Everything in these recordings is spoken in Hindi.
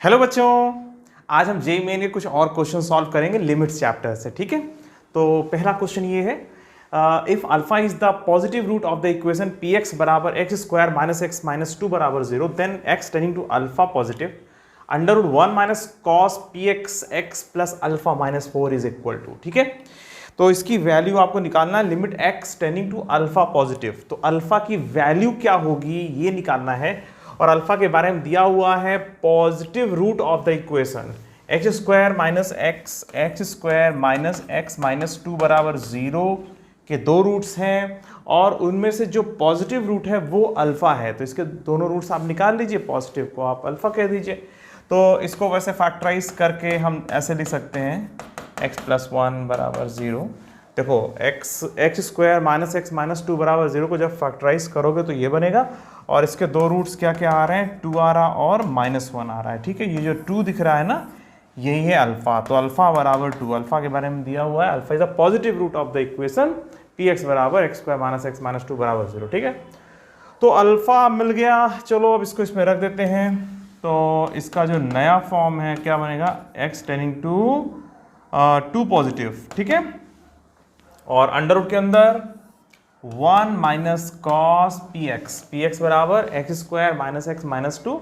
हेलो बच्चों, आज हम जेईई मेन के कुछ और क्वेश्चन सॉल्व करेंगे लिमिट्स चैप्टर से। ठीक है, तो पहला क्वेश्चन ये है, if alpha is the positive root of the equation P X बराबर X square minus x minus two बराबर zero, then X tending to alpha positive under root one minus cos P X X plus alpha minus four is equal to. ठीक है, तो इसकी वैल्यू आपको निकालना है, limit x tending to alpha positive. तो अल्फा की वैल्यू क्या होगी ये निकालना है, और अल्फा के बारे में दिया हुआ है positive root of the equation x square minus x square minus x minus two बराबर जीरो के दो रूट्स हैं, और उनमें से जो पॉजिटिव रूट है वो अल्फा है। तो इसके दोनों रूट्स आप निकाल लीजिए, पॉजिटिव को आप अल्फा कह दीजिए। तो इसको वैसे फैक्टराइज करके हम ऐसे लिख सकते हैं एक्स प्लस वन बराबर जीरो। देखो x square minus x minus two बराबर जीरो को जब फैक्टराइज करोगे तो ये बनेगा, और इसके दो रूट्स क्या क्या आ रहे हैं, टू आ रहा और माइनस वन आ रहा है। ठीक है, ये जो टू दिख रहा है ना, यही है अल्फा। तो अल्फा बराबर टू, अल्फा के बारे में दिया हुआ है alpha is the positive root of the equation P X बराबर X square minus x minus two बराबर जीरो। ठीक है, तो अल्फा मिल गया। चलो अब इसको इसमें रख देते हैं। तो इसका जो नया फॉर्म है क्या बनेगा, X tending to two positive. ठीक है, और अंडर रूट के अंदर one minus cos P X बराबर X square minus x minus two,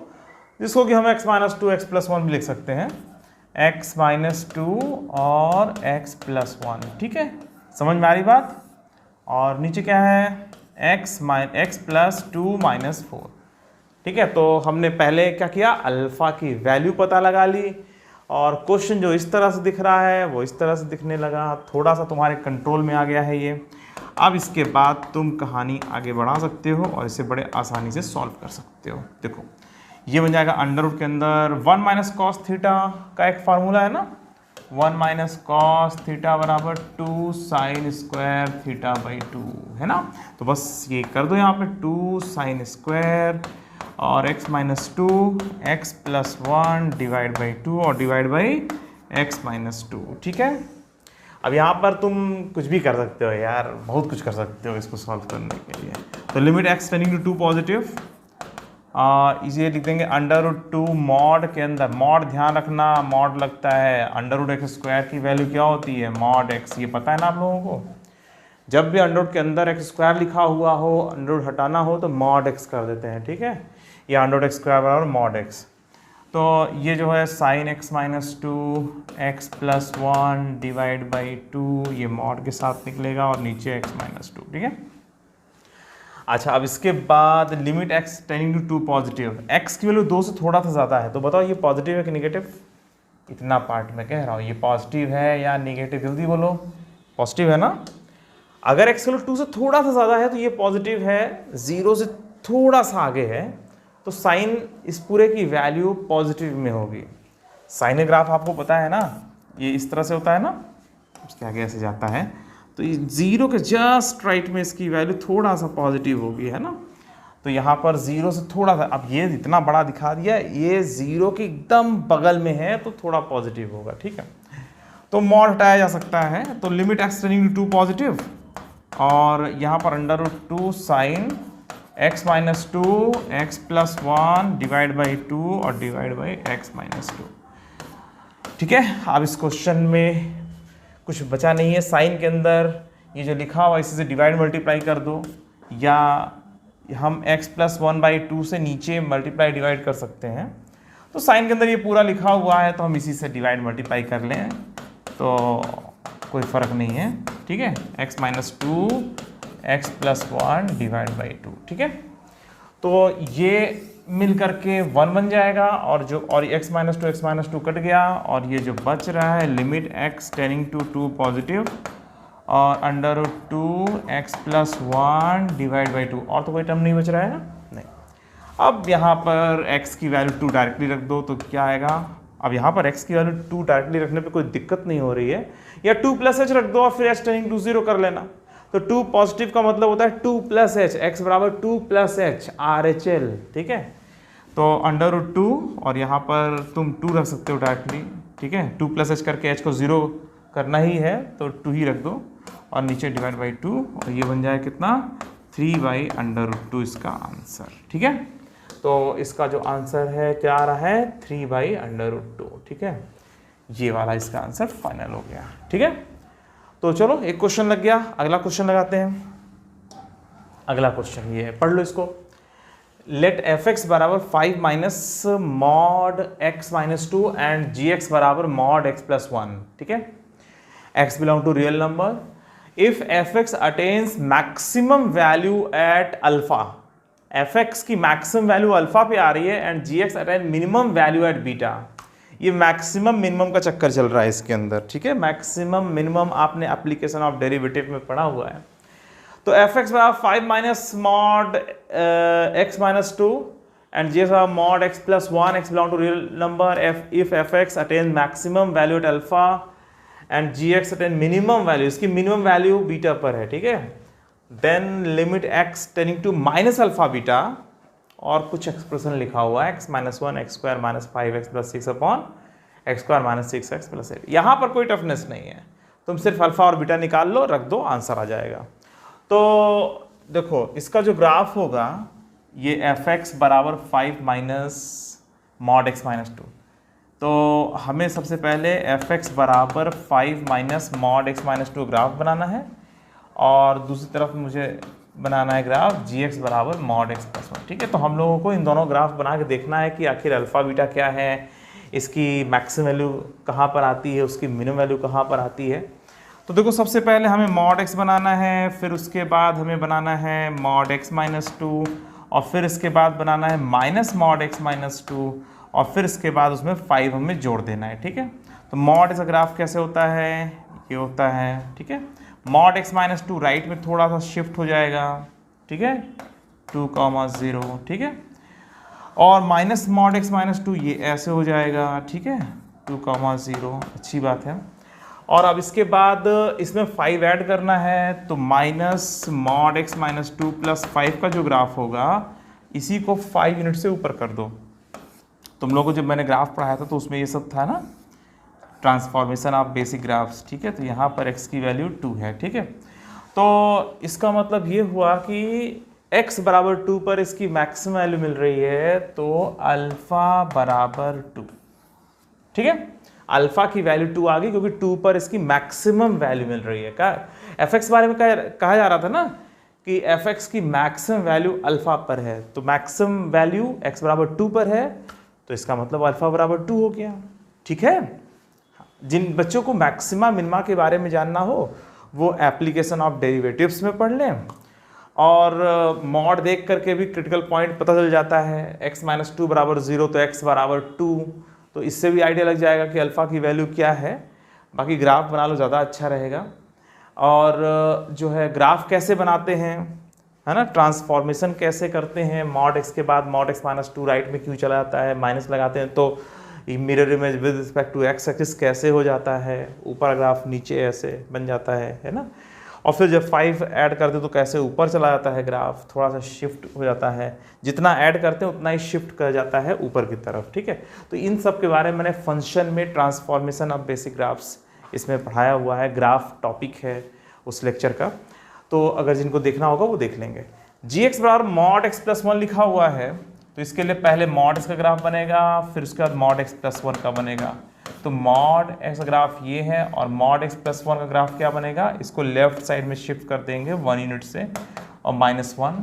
जिसको कि हम X minus two X plus one भी लिख सकते हैं, एक्स माइनस टू और एक्स प्लस वन। ठीक है, समझ में आ रही बात। और नीचे क्या है, x plus two minus four. ठीक है, तो हमने पहले क्या किया, अल्फा की वैल्यू पता लगा ली, और क्वेश्चन जो इस तरह से दिख रहा है वो इस तरह से दिखने लगा, थोड़ा सा तुम्हारे कंट्रोल में आ गया है ये। अब इसके बाद तुम कहानी आगे बढ़ा सकते हो और इसे बड़े आसानी से सॉल्व कर सकते हो। देखो ये बन जाएगा अंडर रूट के अंदर वन माइनस कॉस थीटा का एक फार्मूला है ना, वन माइनस कॉस थीटा बराबर two sine square theta by two, है ना। तो बस ये कर दो यहाँ पे, टू साइन स्क्वायर और x minus two X plus one divide by two और divide by X minus two. ठीक है, अब यहाँ पर तुम कुछ भी कर सकते हो यार, बहुत कुछ कर सकते हो इसको सॉल्व करने के लिए। तो limit x tending to two positive, इसे लिख देंगे अंडर रूट टू मॉड के अंदर, मॉड ध्यान रखना मॉड लगता है, अंडर रूट एक्स स्क्वायर की वैल्यू क्या होती है, मॉड एक्स, ये पता है ना आप लोगों को। जब भी अंडर रूट के अंदर एक्स स्क्वायर लिखा हुआ हो, अंडर रूट हटाना हो तो मॉड एक्स कर देते हैं। ठीक है, या अंडर रूट एक्स स्क्वायर बराबर मॉड एक्स। तो ये जो है sign X minus two X plus one divide by to, ये मॉड के साथ निकलेगा और नीचे एक्स माइनस टू। ठीक है, अच्छा अब इसके बाद limit x tending to two positive, x की वैल्यू दो से थोड़ा सा ज़्यादा है, तो बताओ ये पॉजिटिव है कि निगेटिव। इतना पार्ट मैं कह रहा हूँ, ये पॉजिटिव है या निगेटिव, जल्दी बोलो। पॉजिटिव है ना। अगर एक्स की वैल्यू टू से थोड़ा सा ज़्यादा है तो ये पॉजिटिव है, जीरो से थोड़ा सा आगे है तो साइन इस पूरे की वैल्यू पॉजिटिव में होगी। साइन ग्राफ आपको पता है ना, ये इस तरह से होता है ना, उसके आगे ऐसे जाता है, तो ये जीरो के जस्ट राइट में इसकी वैल्यू थोड़ा सा पॉजिटिव होगी, है ना। तो यहाँ पर जीरो से थोड़ा सा, अब ये इतना बड़ा दिखा दिया, ये जीरो के एकदम बगल में है तो थोड़ा पॉजिटिव होगा। ठीक है, तो मॉड हटाया जा सकता है। तो limit x tending to positive, और यहाँ पर under root two sine X minus two X plus one divide by two और divide by X minus two. ठीक है, अब इस क्वेश्चन में कुछ बचा नहीं है, साइन के अंदर ये जो लिखा हुआ इसी से डिवाइड मल्टीप्लाई कर दो, या हम x plus one by two से नीचे मल्टीप्लाई डिवाइड कर सकते हैं। तो साइन के अंदर ये पूरा लिखा हुआ है तो हम इसी से डिवाइड मल्टीप्लाई कर लें तो कोई फ़र्क नहीं है। ठीक है, x minus two X plus one divide by to. ठीक है, तो ये मिल करके वन बन जाएगा, और एक्स माइनस टू कट गया, और ये जो बच रहा है limit x tending to two positive और under root two X plus one divide by two, और तो कोई टर्म नहीं बच रहा है ना, नहीं। अब यहाँ पर x की वैल्यू टू डायरेक्टली रख दो तो क्या आएगा, अब यहाँ पर x की वैल्यू टू डायरेक्टली रखने पे कोई दिक्कत नहीं हो रही है, या टू प्लस एच रख दो और फिर h टेंडिंग टू जीरो कर लेना। तो टू पॉजिटिव का मतलब होता है टू प्लस एच, एक्स बराबर टू प्लस एच RHL। ठीक है, तो अंडर रूट टू, और यहाँ पर तुम टू रख सकते हो डायरेक्टली। ठीक है, टू प्लस एच करके एच को जीरो करना ही है तो टू ही रख दो, और नीचे डिवाइड बाई टू, और ये बन जाए कितना, three by under root two इसका आंसर। ठीक है, तो इसका जो आंसर है क्या आ रहा है 3/√2, ठीक है। ये वाला इसका आंसर फाइनल हो गया, ठीक है। तो चलो एक क्वेश्चन लग गया, अगला क्वेश्चन लगाते हैं। अगला क्वेश्चन ये है, पढ़ लो इसको। लेट fx बराबर 5 minus mod x minus 2 and gx बराबर मॉड x प्लस 1, ठीक है। x belong to real number. If fx attains maximum value at alpha, fx की मैक्सिमम वैल्यू अल्फा पे आ रही है and gx attain minimum value at beta. ये मैक्सिमम मिनिमम का चक्कर चल रहा है इसके अंदर, ठीक है। मैक्सिमम मिनिमम आपने एप्लीकेशन ऑफ डेरिवेटिव में पढ़ा हुआ है। तो fx बराबर 5 minus mod x minus 2 and gx बराबर mod x plus 1, x belong to real number. If fx attain maximum value at alpha and gx attain minimum value, इसकी मिनिमम वैल्यू बीटा पर है, ठीक है। Then limit x tending to minus alpha beta, और कुछ एक्सप्रेशन लिखा हुआ है x minus 1 x square minus 5x plus 6 upon x square minus 6x plus 8। यहाँ पर कोई टफनेस नहीं है, तुम सिर्फ अल्फा और बीटा निकाल लो, रख दो, आंसर आ जाएगा। तो देखो इसका जो ग्राफ होगा ये fx बराबर 5 माइनस मॉड x माइनस 2, तो हमें सबसे पहले fx बराबर 5 minus mod x minus 2 graph बनाना है, और दूसरी तरफ मुझे बनाना है ग्राफ gx बराबर मॉड x प्लस 1, ठीक है। तो हम लोगों को इन दोनों ग्राफ बना के देखना है कि आखिर अल्फ़ा बीटा क्या है, इसकी मैक्सिमम वैल्यू कहाँ पर आती है, उसकी मिनिमम वैल्यू कहाँ पर आती है। तो देखो सबसे पहले हमें मॉड x बनाना है, फिर उसके बाद हमें बनाना है मॉड x माइनस 2, और फिर इसके बाद बनाना है माइनस मॉड x माइनस 2, और फिर इसके बाद उसमें 5 हमें जोड़ देना है, ठीक है। तो मॉड का ग्राफ कैसे होता है, ये होता है, ठीक है। मॉड x माइनस 2 राइट में थोड़ा सा शिफ्ट हो जाएगा, ठीक है, 2,0, ठीक है। और माइनस मॉड x माइनस 2 ये ऐसे हो जाएगा, ठीक है, 2,0, अच्छी बात है। और अब इसके बाद इसमें 5 ऐड करना है, तो minus mod x minus 2 plus 5 का जो ग्राफ होगा इसी को 5 यूनिट से ऊपर कर दो। तुम लोगों को जब मैंने ग्राफ पढ़ाया था तो उसमें ये सब था ना, ट्रांसफॉर्मेशन ऑफ बेसिक ग्राफ्स, ठीक है। तो यहाँ पर x की वैल्यू 2 है, ठीक है। तो इसका मतलब ये हुआ कि x बराबर 2 पर इसकी मैक्सिमम वैल्यू मिल रही है, तो अल्फ़ा बराबर 2, ठीक है। अल्फ़ा की वैल्यू 2 आ गई क्योंकि 2 पर इसकी मैक्सिमम वैल्यू मिल रही है। क्या fx बारे में कहा जा रहा था ना कि fx की मैक्सिमम वैल्यू अल्फ़ा पर है, तो मैक्सिमम वैल्यू x बराबर 2 पर है, तो इसका मतलब अल्फ़ा बराबर 2 हो गया, ठीक है। जिन बच्चों को मैक्सिमा मिनिमा के बारे में जानना हो वो एप्लीकेशन ऑफ डेरिवेटिव्स में पढ़ लें, और मॉड देख करके भी क्रिटिकल पॉइंट पता चल जाता है। x माइनस 2 बराबर 0 तो x बराबर 2, तो इससे भी आइडिया लग जाएगा कि अल्फ़ा की वैल्यू क्या है। बाकी ग्राफ बना लो, ज़्यादा अच्छा रहेगा। और जो है ग्राफ कैसे बनाते हैं, है ना, ट्रांसफॉर्मेशन कैसे करते हैं, मॉड x के बाद मॉड x माइनस 2 राइट में क्यों चला जाता है, माइनस लगाते हैं तो mirror image with respect to x axis कैसे हो जाता है, ऊपर ग्राफ नीचे ऐसे बन जाता है ना। और फिर जब 5 ऐड करते तो कैसे ऊपर चला जाता है ग्राफ, थोड़ा सा शिफ्ट हो जाता है, जितना ऐड करते हैं उतना ही शिफ्ट कर जाता है ऊपर की तरफ, ठीक है। तो इन सब के बारे में मैंने फंक्शन में ट्रांसफॉर्मेशन ऑफ बेसिक ग्राफ्स इसमें पढ़ाया हुआ है, ग्राफ टॉपिक है उस लेक्चर का, तो अगर जिनको देखना होगा वो देख लेंगे। gx बराबर मॉड x प्लस 1 लिखा हुआ है, तो इसके लिए पहले मॉड x का ग्राफ बनेगा, फिर उसके बाद मॉड x प्लस 1 का बनेगा। तो मॉड x का ग्राफ ये है और मॉड x प्लस 1 का ग्राफ क्या बनेगा, इसको लेफ्ट साइड में शिफ्ट कर देंगे 1 यूनिट से, और -1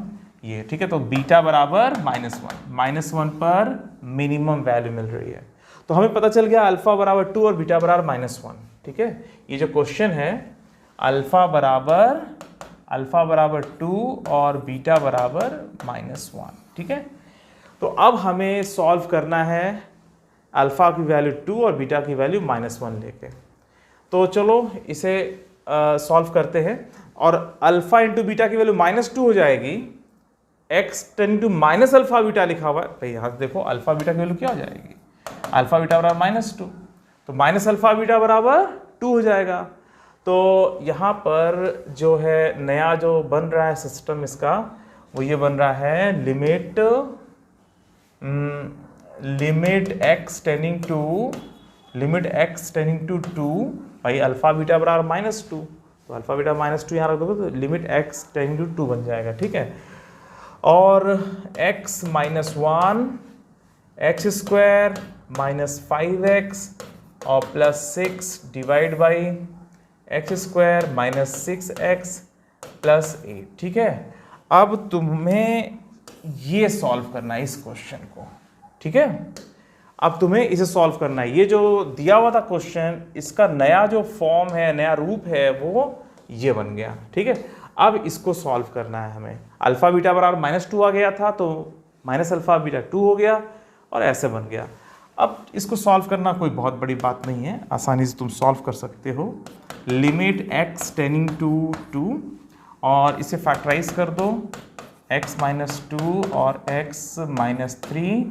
ये, ठीक है। तो बीटा बराबर -1 पर मिनिमम वैल्यू मिल रही है, तो हमें पता चल गया अल्फा बराबर 2 और बीटा बराबर -1, ठीक है। ये जो क्वेश्चन है अल्फा बराबर 2 और बीटा बराबर -1, ठीक है। तो अब हमें सॉल्व करना है अल्फ़ा की वैल्यू 2 और बीटा की वैल्यू -1 लेके। तो चलो इसे सॉल्व करते हैं, और अल्फ़ा इंटू बीटा की वैल्यू -2 हो जाएगी, x tending to minus alpha beta लिखा हुआ है भाई, यहाँ से देखो अल्फ़ा बीटा की वैल्यू क्या हो जाएगी, अल्फ़ा बीटा बराबर -2, तो माइनस अल्फ़ा बीटा बराबर 2 हो जाएगा। तो यहाँ पर जो है नया जो बन रहा है सिस्टम इसका, वो ये बन रहा है लिमिट x टेंडिंग टू 2 भाई अल्फ़ा बीटा बराबर -2, तो अल्फ़ा बीटा -2 यहाँ रख दोगे तो लिमिट x टेंडिंग टू 2 बन जाएगा, ठीक है। और x minus 1 x square minus 5x और plus 6 divide by x square minus 6x plus 8। ठीक है, अब तुम्हें ये सॉल्व करना है इस क्वेश्चन को। ठीक है, अब तुम्हें इसे सॉल्व करना है। ये जो दिया हुआ था क्वेश्चन, इसका नया जो फॉर्म है, नया रूप है, वो ये बन गया। ठीक है, अब इसको सॉल्व करना है हमें। अल्फा बीटा बराबर -2 आ गया था, तो माइनस अल्फा बीटा 2 हो गया और ऐसे बन गया। अब इसको सॉल्व करना कोई बहुत बड़ी बात नहीं है, आसानी से तुम सॉल्व कर सकते हो। लिमिट x टेंडिंग टू 2 और इसे फैक्टराइज कर दो, x माइनस 2 और x माइनस 3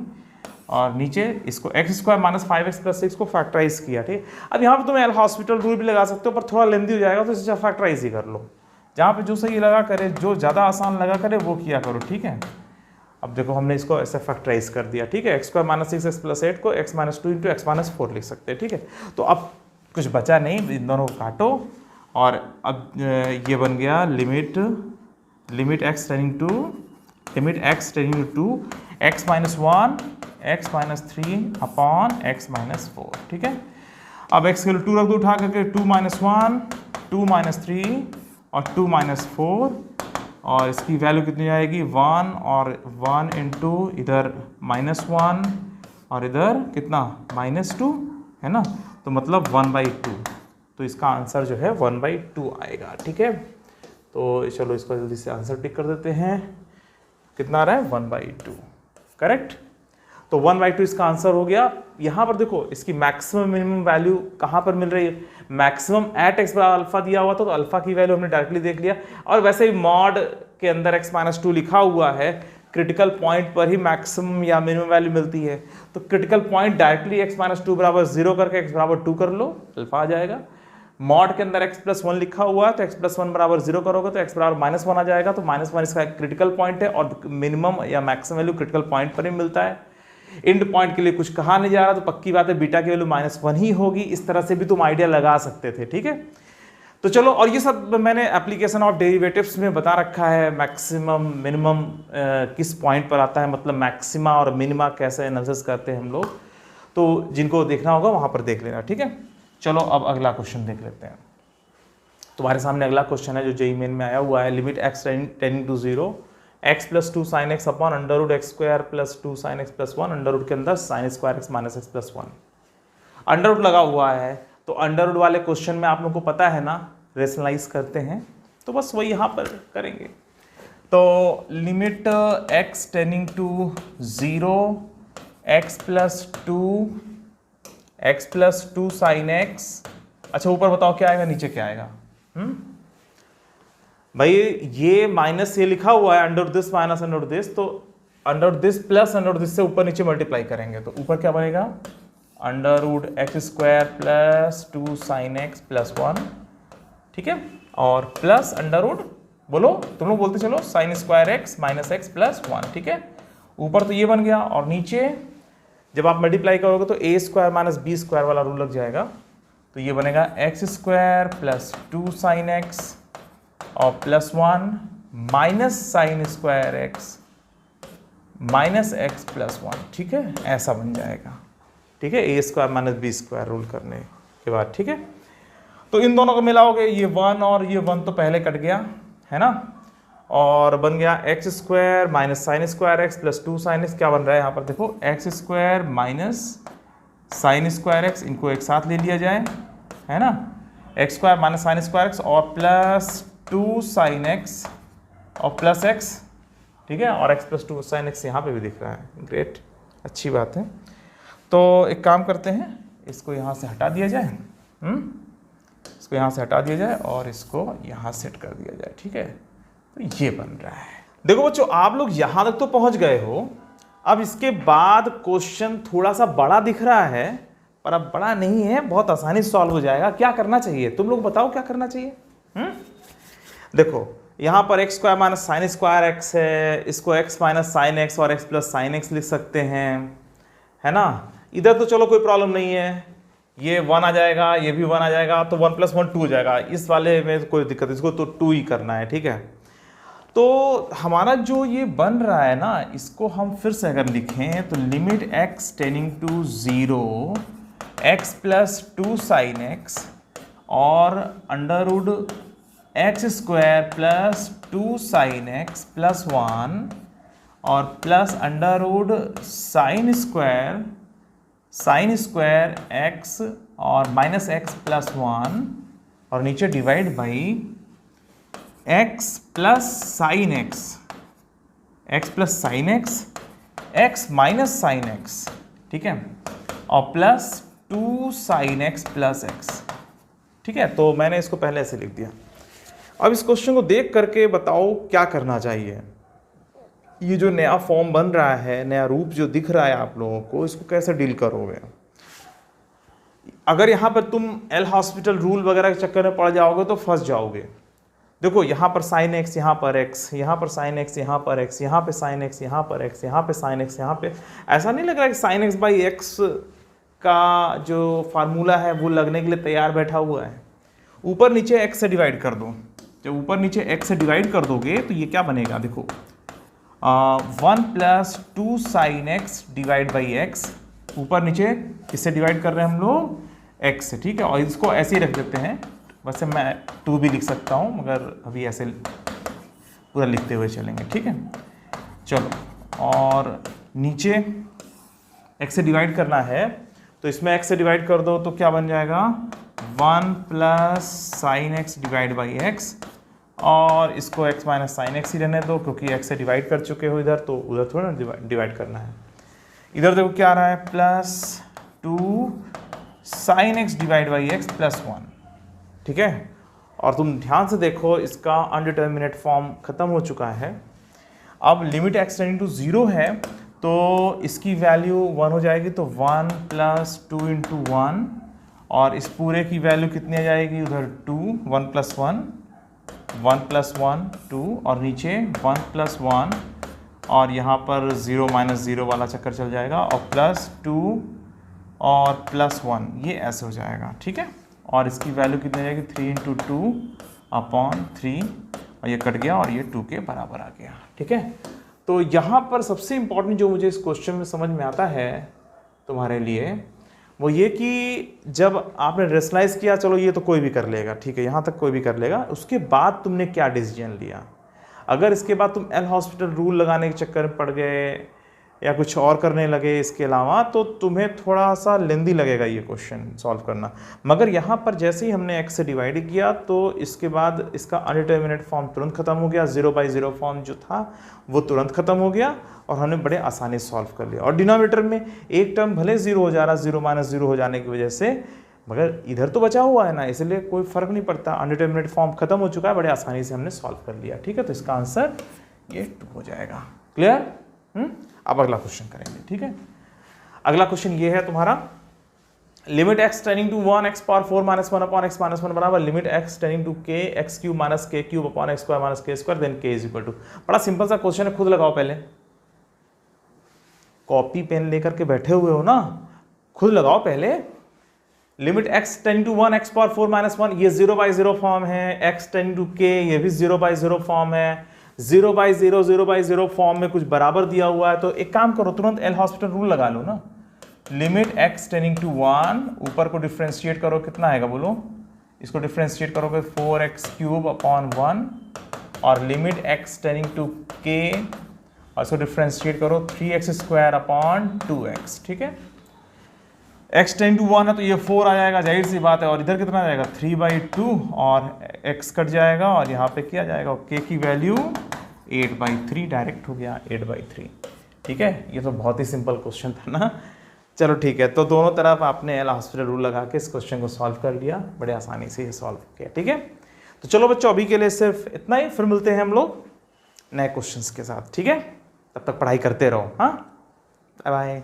और नीचे इसको x square minus 5x plus 6 को फैक्टराइज किया। ठीक, अब यहाँ पे तुम्हें एल हॉस्पिटल रूल भी लगा सकते हो, पर थोड़ा लेंदी हो जाएगा, तो इसे फैक्टराइज ही कर लो। जहाँ पे जो सही लगा करे, जो ज़्यादा आसान लगा करे वो किया करो। ठीक है, अब देखो हमने इसको ऐसे फैक्टराइज कर दिया। ठीक है, x square minus 6x plus 8 को x minus 2 into x minus 4 लिख सकते हैं। ठीक है, तो अब कुछ बचा नहीं, इन दोनों को काटो और अब ये बन गया limit x tending to 2 x minus 1 x minus 3 upon x minus 4। ठीक है, अब x के लिए 2 रख दो उठा करके, 2 माइनस 1 2 माइनस 3 और 2 माइनस 4 और इसकी वैल्यू कितनी आएगी 1 और 1 इंटू इधर -1 और इधर कितना -2 है ना, तो मतलब 1/2। तो इसका आंसर जो है 1/2 आएगा। ठीक है, तो चलो इसको जल्दी से आंसर टिक कर देते हैं। कितना आ रहा है 1/2, करेक्ट। तो 1/2 इसका आंसर हो गया। यहाँ पर देखो इसकी मैक्सिमम मिनिमम वैल्यू कहाँ पर मिल रही है, मैक्सिमम एट एक्स बराबर अल्फा दिया हुआ था, तो अल्फा की वैल्यू हमने डायरेक्टली देख लिया। और वैसे ही मॉड के अंदर x माइनस 2 लिखा हुआ है, क्रिटिकल पॉइंट पर ही मैक्सिमम या मिनिमम वैल्यू मिलती है, तो critical point directly x minus 2 बराबर 0 करके x बराबर 2 कर लो, अल्फा आ जाएगा। मॉड के अंदर x प्लस 1 लिखा हुआ है, तो x प्लस 1 बराबर 0 करोगे तो x बराबर -1 आ जाएगा, तो -1 इसका क्रिटिकल पॉइंट है और मिनिमम या मैक्सिमम वैल्यू क्रिटिकल पॉइंट पर ही मिलता है। एंड पॉइंट के लिए कुछ कहा नहीं जा रहा, तो पक्की बात है बीटा की वैल्यू -1 ही होगी। इस तरह से भी तुम आइडिया लगा सकते थे। ठीक है, तो चलो, और ये सब मैंने एप्लीकेशन ऑफ डेरिवेटिव्स में बता रखा है, मैक्सिमम मिनिमम किस पॉइंट पर आता है, मतलब मैक्सिमा और मिनिमा कैसे एनालिसिस करते हैं हम लोग, तो जिनको देखना होगा वहां पर देख लेना। ठीक है, चलो अब अगला क्वेश्चन देख लेते हैं। तुम्हारे सामने अगला क्वेश्चन है जो जेईई मेन में आया हुआ है। Limit x tending to 0 x plus 2 sine x upon under root x square plus 2 sine x plus 1, under root के अंदर sine square x minus x plus 1। Under root लगा हुआ है, तो अंडर रूट वाले क्वेश्चन में आप लोगों को पता है ना, रेशनलाइज करते हैं, तो बस वही यहाँ पर करेंगे। तो limit x tending to 0 x plus 2 sine x. अच्छा, ऊपर बताओ क्या आएगा, नीचे क्या आएगा? भाई ये माइनस ये लिखा हुआ है under this minus under this, तो under this plus under this से ऊपर नीचे मल्टीप्लाई करेंगे, तो ऊपर क्या बनेगा under root x square plus 2 sine x plus 1। ठीक है, और प्लस अंडर रूट, बोलो तुम लोग बोलते चलो, sign square x minus x plus 1। ठीक है, ऊपर तो ये बन गया और नीचे जब आप मल्टीप्लाई करोगे तो A square minus B square वाला रूल लग जाएगा, तो ये बनेगा x square plus 2 sine x और plus 1 minus sine square x minus x plus 1। ठीक है, ऐसा बन जाएगा। ठीक है, A square minus B square rule करने के बाद। ठीक है, तो इन दोनों को मिलाओगे, ये 1 और ये 1 तो पहले कट गया है ना, और बन गया x square minus sine square x plus 2 sine x. क्या बन रहा है यहाँ पर देखो, x square minus sine square x, इनको एक साथ ले लिया जाए, है ना, x square minus sine square x और प्लस 2 साइन एक्स और प्लस एक्स। ठीक है, और x प्लस 2 साइन एक्स यहाँ पे भी दिख रहा है, ग्रेट, अच्छी बात है। तो एक काम करते हैं, इसको यहाँ से हटा दिया जाए, इसको यहाँ से हटा दिया जाए और इसको यहाँ सेट कर दिया जाए। ठीक है, तो ये बन रहा है। देखो बच्चों, आप लोग यहाँ तक तो पहुँच गए हो, अब इसके बाद क्वेश्चन थोड़ा सा बड़ा दिख रहा है, पर अब बड़ा नहीं है, बहुत आसानी से सॉल्व हो जाएगा। क्या करना चाहिए तुम लोग बताओ, क्या करना चाहिए? देखो यहाँ पर x square minus sine square x है, इसको एक्स माइनस साइन एक्स और एक्स प्लस साइन एक्स लिख सकते हैं, है ना। इधर तो चलो कोई प्रॉब्लम नहीं है, ये 1 आ जाएगा, ये भी 1 आ जाएगा, तो 1 + 1 2 हो जाएगा। इस वाले में कोई दिक्कत, इसको तो 2 ही करना है। ठीक है, तो हमारा जो ये बन रहा है ना, इसको हम फिर से अगर लिखें तो limit x tending to 0 x plus 2 sine x और under root x square plus 2 sine x plus 1 और plus under root sine square x और माइनस x प्लस 1 और नीचे divide by x plus sine x plus sine x minus sine x, ठीक है, और plus 2 sine x plus x, ठीक है। तो मैंने इसको पहले ऐसे लिख दिया। अब इस क्वेश्चन को देख करके बताओ क्या करना चाहिए। ये जो नया फॉर्म बन रहा है, नया रूप जो दिख रहा है आप लोगों को, इसको कैसे डील करोगे। अगर यहाँ पर तुम एल हॉस्पिटल रूल वगैरह के चक्कर में पड़ जाओगे तो फंस जाओगे। देखो यहाँ पर साइन एक्स, यहाँ पर एक्स, यहाँ पर साइन एक्स, यहाँ पर एक्स, यहाँ पे साइन एक्स, यहाँ पर एक्स, यहाँ पे साइन एक्स, यहाँ पे, ऐसा नहीं लग रहा कि साइन एक्स बाई एक्स का जो फार्मूला है वो लगने के लिए तैयार बैठा हुआ है। ऊपर नीचे एक्स से डिवाइड कर दो। जब ऊपर नीचे एक्स से डिवाइड कर दोगे तो ये क्या बनेगा, देखो 1 plus 2 sine x divide by x, ऊपर नीचे किससे डिवाइड कर रहे हैं हम लोग, एक्स से, ठीक है। और इसको ऐसे ही रख देते हैं, वैसे मैं 2 भी लिख सकता हूँ मगर अभी ऐसे पूरा लिखते हुए चलेंगे, ठीक है। चलो, और नीचे एक्स से डिवाइड करना है तो इसमें एक्स से डिवाइड कर दो तो क्या बन जाएगा 1 plus sine x divide by x, और इसको x माइनस साइन एक्स ही रहने दो क्योंकि x से डिवाइड कर चुके हो इधर, तो उधर थोड़ा ना डिवाइड करना है। इधर देखो क्या आ रहा है, plus 2 sine x divide by x plus 1, ठीक है। और तुम ध्यान से देखो इसका अनडिटर्मिनेट फॉर्म खत्म हो चुका है। अब लिमिट x टेंडिंग टू 0 है तो इसकी वैल्यू 1 हो जाएगी, तो 1 प्लस 2 इंटू 1, और इस पूरे की वैल्यू कितनी आ जाएगी उधर 2, 1 प्लस 1, 1 प्लस 1 2, और नीचे 1 प्लस 1, और यहाँ पर 0 माइनस 0 वाला चक्कर चल जाएगा, और प्लस 2 और प्लस 1, ये ऐसे हो जाएगा, ठीक है। और इसकी वैल्यू कितनी आ जाएगी 3 इंटू 2 अपॉन 3, और ये कट गया और ये 2 के बराबर आ गया, ठीक है। तो यहाँ पर सबसे इम्पॉर्टेंट जो मुझे इस क्वेश्चन में समझ में आता है तुम्हारे लिए वो ये कि जब आपने रेशनलाइज किया, चलो ये तो कोई भी कर लेगा, ठीक है, यहाँ तक कोई भी कर लेगा, उसके बाद तुमने क्या डिसीजन लिया। अगर इसके बाद तुम एल हॉस्पिटल रूल लगाने के चक्कर में पड़ गए या कुछ और करने लगे इसके अलावा, तो तुम्हें थोड़ा सा लेंदी लगेगा ये क्वेश्चन सॉल्व करना। मगर यहाँ पर जैसे ही हमने x से डिवाइड किया तो इसके बाद इसका अनडिटर्मिनेट फॉर्म तुरंत खत्म हो गया, 0 बाई 0 फॉर्म जो था वो तुरंत खत्म हो गया और हमने बड़े आसानी से सॉल्व कर लिया। और डिनोमिनेटर में एक टर्म भले 0 हो जा रहा, 0 माइनस 0 हो जाने की वजह से, मगर इधर तो बचा हुआ है ना, इसलिए कोई फर्क नहीं पड़ता, अनडिटर्मिनेट फॉर्म खत्म हो चुका है, बड़े आसानी से हमने सॉल्व कर लिया, ठीक है। तो इसका आंसर ये 2 हो जाएगा। क्लियर? अब अगला क्वेश्चन करेंगे, ठीक है। अगला क्वेश्चन ये है तुम्हारा, limit x tending to 1 x power 4 minus 1 upon x minus 1 बराबर limit x tending to k x cube minus k cube upon x square minus k square, then k is equal to. बड़ा सिंपल सा क्वेश्चन है, खुद लगाओ। पहले कॉपी पेन लेकर के बैठे हुए हो ना, खुद लगाओ पहले। Limit x tending to 1 x power 4 minus 1, ये 0 बाई 0 फॉर्म है, x टेंडिंग टू k ये भी 0 बाई 0 फॉर्म है, 0 बाई 0 0 बाई 0 फॉर्म में कुछ बराबर दिया हुआ है। तो एक काम करो, तुरंत एल हॉस्पिटल रूल लगा लो ना। लिमिट x टेंडिंग टू 1, ऊपर को डिफ्रेंशिएट करो, कितना आएगा बोलो, इसको डिफ्रेंशिएट करोगे 4x क्यूब अपॉन 1, और limit x tending to k, और इसको डिफ्रेंशिएट करो 3x स्क्वायर अपॉन 2x, ठीक है। x टेंडिंग टू 1 है तो ये 4 आ जाएगा, जाहिर सी बात है, और इधर कितना आ जाएगा 3/2, और x कट जाएगा और यहाँ पे क्या जाएगा, k की वैल्यू 8/3 डायरेक्ट हो गया, 8/3, ठीक है। ये तो बहुत ही सिंपल क्वेश्चन था ना। चलो ठीक है, तो दोनों तरफ आपने एल हॉस्पिटल रूल लगा के इस क्वेश्चन को सॉल्व कर लिया, बड़े आसानी से ये सॉल्व किया, ठीक है। तो चलो बच्चों, अभी के लिए सिर्फ इतना ही, फिर मिलते हैं हम लोग नए क्वेश्चंस के साथ, ठीक है। तब तक पढ़ाई करते रहो, हाँ, बाय बाय।